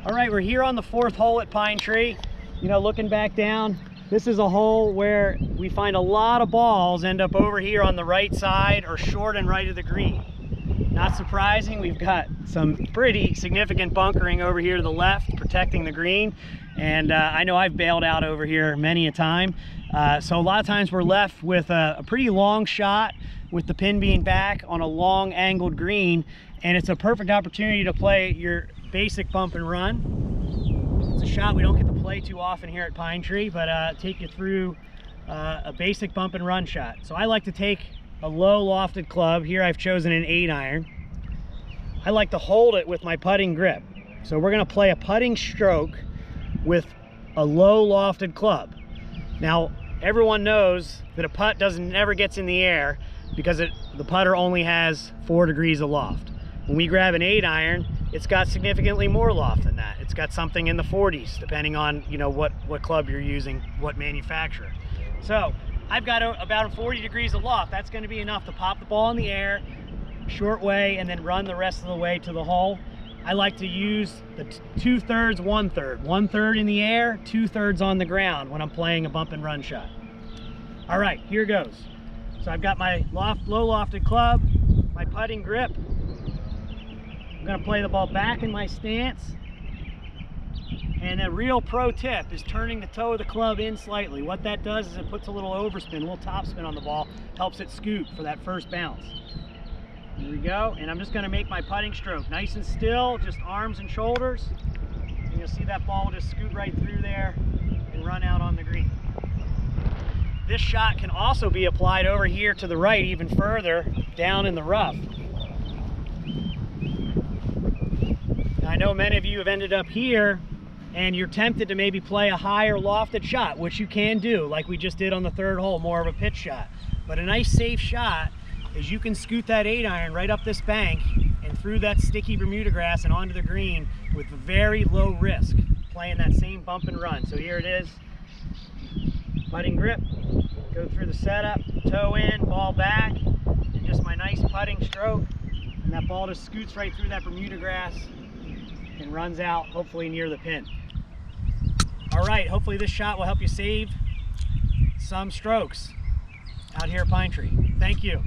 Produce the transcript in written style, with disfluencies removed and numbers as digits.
All right, we're here on the 4th hole at Pine Tree. You know, looking back down, this is a hole where we find a lot of balls end up over here on the right side or short and right of the green. Not surprising, we've got some pretty significant bunkering over here to the left, protecting the green. And I know I've bailed out over here many a time. So a lot of times we're left with a pretty long shot with the pin being back on a long angled green. And it's a perfect opportunity to play your basic bump and run. It's a shot we don't get to play too often here at Pine Tree, but take you through a basic bump and run shot. So I like to take a low lofted club. Here I've chosen an 8-iron. I like to hold it with my putting grip. So we're gonna play a putting stroke with a low lofted club. Now, everyone knows that a putt never gets in the air because the putter only has 4 degrees of loft. When we grab an 8-iron, it's got significantly more loft than that. It's got something in the 40s, depending on, you know, what club you're using, what manufacturer. So I've got about 40 degrees of loft. That's going to be enough to pop the ball in the air, short way, and then run the rest of the way to the hole. I like to use the 2/3, 1/3. 1/3 in the air, 2/3 on the ground when I'm playing a bump and run shot. All right, here goes. So I've got my low lofted club, my putting grip. I'm gonna play the ball back in my stance. And a real pro tip is turning the toe of the club in slightly. What that does is it puts a little overspin, a little topspin on the ball, helps it scoot for that first bounce. Here we go, and I'm just gonna make my putting stroke nice and still, just arms and shoulders. And you'll see that ball will just scoot right through there and run out on the green. This shot can also be applied over here to the right, even further down in the rough. Now, I know many of you have ended up here and you're tempted to maybe play a higher lofted shot, which you can do, like we just did on the 3rd hole, more of a pitch shot. But a nice safe shot is you can scoot that 8-iron right up this bank and through that sticky Bermuda grass and onto the green with very low risk, playing that same bump and run. So here it is, putting grip, go through the setup, toe in, ball back, and just my nice putting stroke. And that ball just scoots right through that Bermuda grass and runs out, hopefully near the pin. All right, hopefully this shot will help you save some strokes out here at Pine Tree. Thank you.